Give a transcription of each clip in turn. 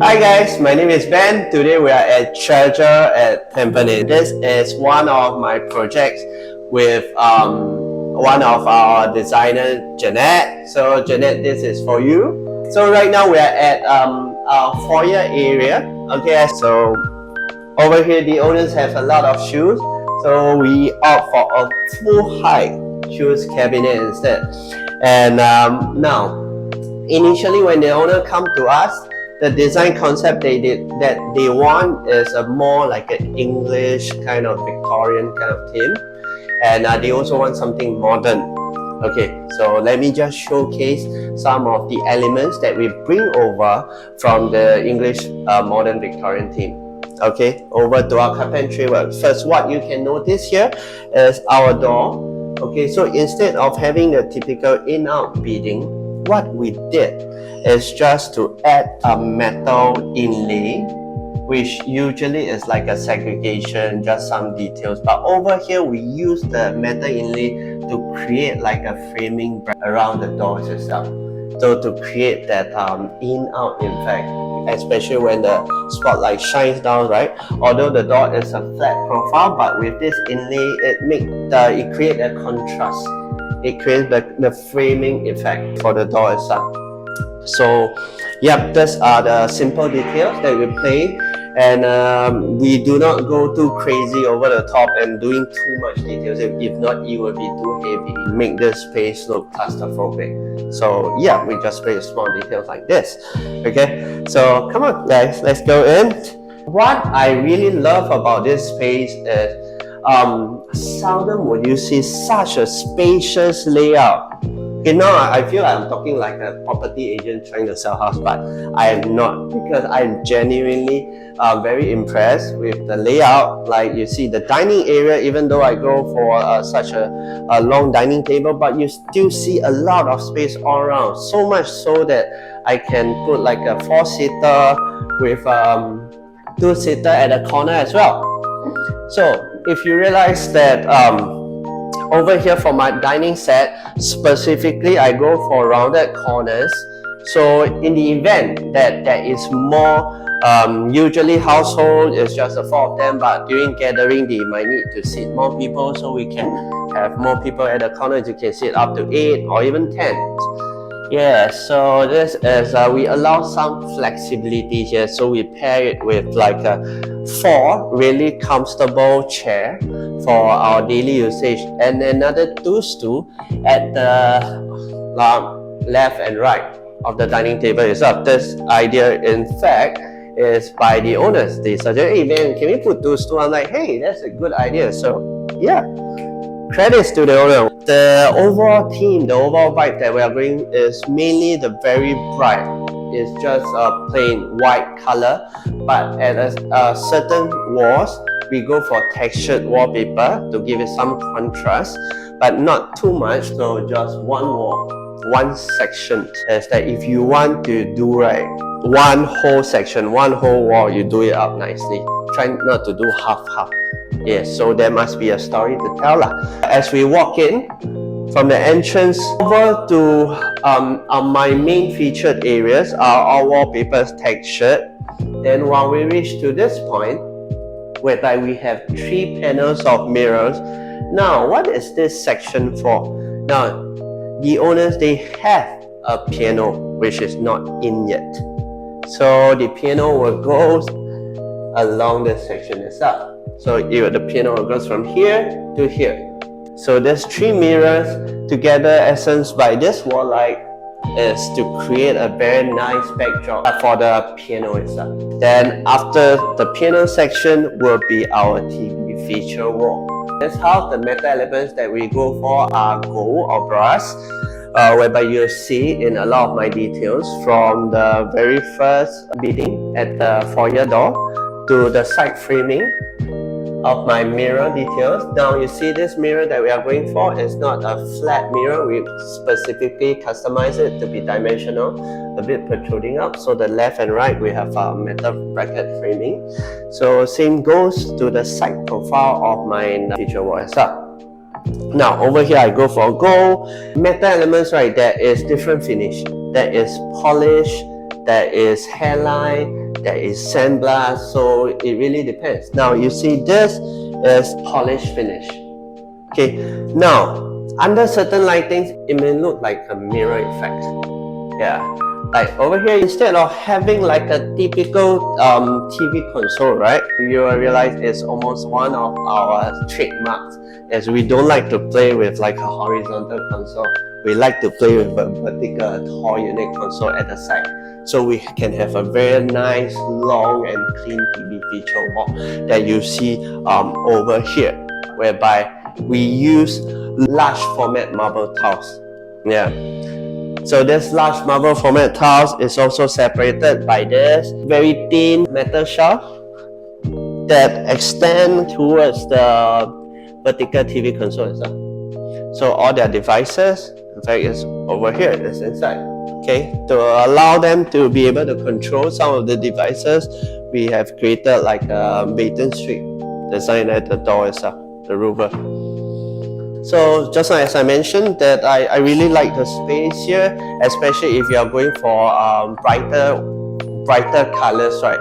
Hi guys, my name is Ben. Today we are at Treasure at Tampines. This is one of my projects with one of our designer, Jeanette. So Jeanette, this is for you. So right now we are at our foyer area. Okay, so over here the owners have a lot of shoes. So we opt for a full height shoes cabinet instead. And now, initially when the owner come to us, the design concept that they want is a more like an English kind of Victorian kind of theme, and they also want something modern. Okay, so let me just showcase some of the elements that we bring over from the English modern Victorian theme. Okay, over to our carpentry work. First, what you can notice here is our door. Okay, so instead of having the typical in-out beading, what we did is just to add a metal inlay, which usually is like a segregation, just some details. But over here, we use the metal inlay to create like a framing around the doors itself. So to create that in-out effect, especially when the spotlight shines down, right? Although the door is a flat profile, but with this inlay, it creates a contrast. It creates the framing effect for the door itself. So yeah, these are the simple details that we play, and we do not go too crazy over the top and doing too much details. If not, it will be too heavy, make this space look claustrophobic. So yeah, we just play small details like this. Okay, so come on guys, let's go in. What I really love about this space is seldom would you see such a spacious layout. Okay, now I feel I'm talking like a property agent trying to sell house, but I am not, because I'm genuinely very impressed with the layout. Like you see the dining area, even though I go for such a long dining table, but you still see a lot of space all around. So much so that I can put like a 4-seater with 2-seater at the corner as well. So if you realize that over here for my dining set, specifically I go for rounded corners. So in the event that there is more, usually household is just the 4 of them, but during gathering they might need to seat more people, so we can have more people at the corners. You can sit up to 8 or even 10. Yeah, so this is, we allow some flexibility here. So we pair it with like a 4 really comfortable chair for our daily usage, and another 2 stool at the left and right of the dining table itself. This idea, in fact, is by the owners. They suggest, hey man, can we put 2 stools? I'm like, hey, that's a good idea. So yeah, credits to the owner. The overall theme, the overall vibe that we are going is mainly the very bright. It's just a plain white color, but at a certain walls, we go for textured wallpaper to give it some contrast, but not too much. So just one wall, one section. Is that if you want to do right, one whole section, one whole wall, you do it up nicely. Try not to do half. Yes, so there must be a story to tell lah. As we walk in from the entrance over to my main featured areas are all wallpapers textured. Then while we reach to this point, whereby we have 3 panels of mirrors. Now, what is this section for? Now, the owners, they have a piano which is not in yet. So the piano will go along this section itself. So the piano goes from here to here. So there's 3 mirrors together, essence by this wall light is to create a very nice backdrop for the piano itself. Then after the piano section will be our TV feature wall. That's how the metal elements that we go for are gold or brass, whereby you'll see in a lot of my details from the very first beading at the foyer door to the side framing of my mirror details. Now you see this mirror that we are going for is not a flat mirror. We specifically customize it to be dimensional, a bit protruding up. So the left and right we have our metal bracket framing. So same goes to the side profile of my feature wall as well. Now over here I go for gold. Metal elements, right, there is different finish. There is polish, there is hairline, there is sandblast, so it really depends. Now you see this is polished finish. Okay, now under certain lightings, it may look like a mirror effect. Yeah, like over here, instead of having like a typical TV console, right? You will realize it's almost one of our trademarks, as we don't like to play with like a horizontal console. We like to play with a vertical, tall, unique console at the side. So we can have a very nice, long and clean TV feature wall that you see over here, whereby we use large format marble tiles. Yeah. So this large marble format tiles is also separated by this very thin metal shaft that extend towards the vertical TV console itself. So all their devices, in fact, is over here, it's inside. Okay, to allow them to be able to control some of the devices, we have created like a baton strip design at the door itself, the louver. So just as I mentioned, that I really like the space here, especially if you are going for brighter colors, right?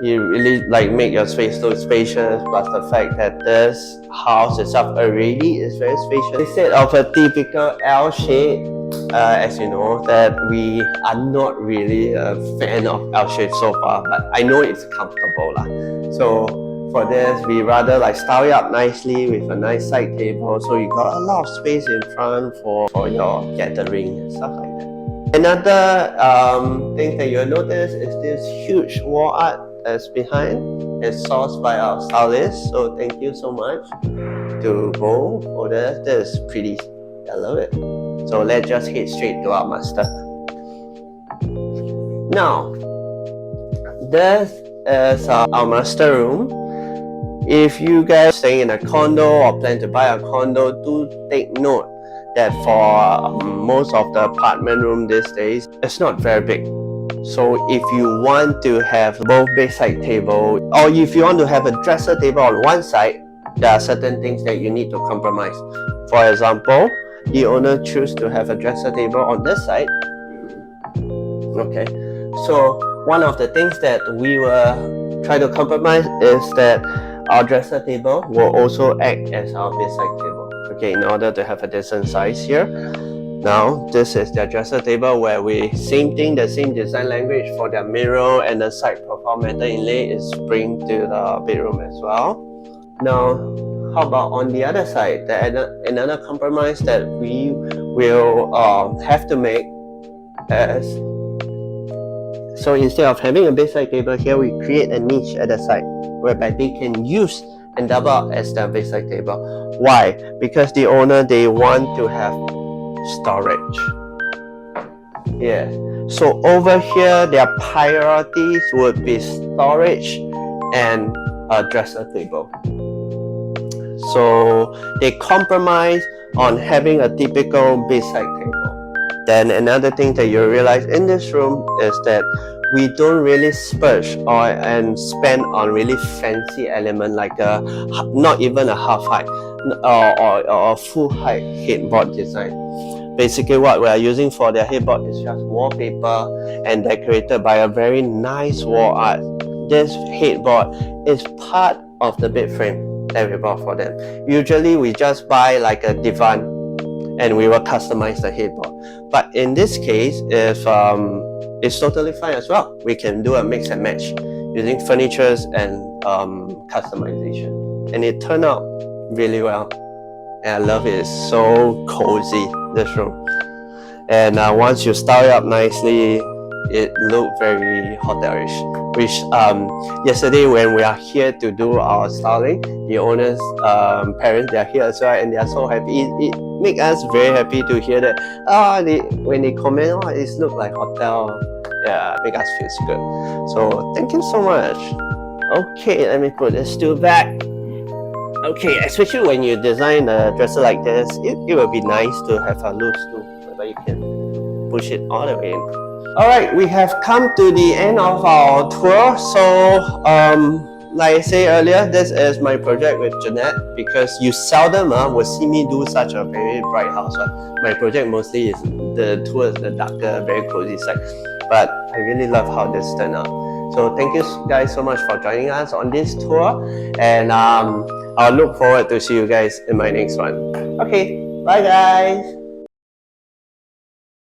You really like make your space look spacious, plus the fact that this house itself already is very spacious. Instead of a typical L shape, as you know, that we are not really a fan of L shape so far, but I know it's comfortable lah. So for this, we rather like style it up nicely with a nice side table, so you got a lot of space in front for your gathering and stuff like that. Another thing that you'll notice is this huge wall art that's behind. It's sourced by our stylist, so thank you so much to Bo for this. This is pretty, I love it. So let's just head straight to our master. Now, this is our master room. If you guys are staying in a condo or plan to buy a condo, do take note that for most of the apartment room these days, it's not very big. So if you want to have both bedside table, or if you want to have a dresser table on one side, there are certain things that you need to compromise. For example, the owner choose to have a dresser table on this side. Okay, so one of the things that we will try to compromise is that our dresser table will also act as our bedside table. Okay, in order to have a decent size here. Now, this is their dresser table where we, same thing, the same design language for their mirror and the side profile metal inlay is bring to the bedroom as well. Now, how about on the other side? Another compromise that we will have to make is, so instead of having a bedside table here, we create a niche at the side whereby they can use and double as their bedside table. Why? Because the owner, they want to have storage. Yeah. So over here, their priorities would be storage and a dresser table. So they compromise on having a typical bedside table. Then another thing that you realize in this room is that we don't really splurge and spend on really fancy element like not even a half height or a full height headboard design. Basically what we are using for their headboard is just wallpaper and decorated by a very nice wall art. This headboard is part of the bed frame that we bought for them. Usually we just buy like a divan and we will customize the headboard. But in this case, if it's totally fine as well. We can do a mix and match using furnitures and customization. And it turned out really well. And I love it. It's so cozy, this room. And once you style it up nicely, it looked very hotelish. Which yesterday when we are here to do our styling, the owner's parents, they are here as well and they are so happy. It makes us very happy to hear that when they comment, oh, it looks like hotel. Yeah, make us feel good. So thank you so much. Okay, let me put this stool back. Okay, especially when you design a dresser like this, it will be nice to have a loose stool where you can push it all the way in. Alright, we have come to the end of our tour. So like I said earlier, this is my project with Jeanette because you seldom will see me do such a very bright house. My project mostly is towards the darker, very cozy side. But I really love how this turned out. So thank you guys so much for joining us on this tour, and I'll look forward to see you guys in my next one. Okay, bye guys.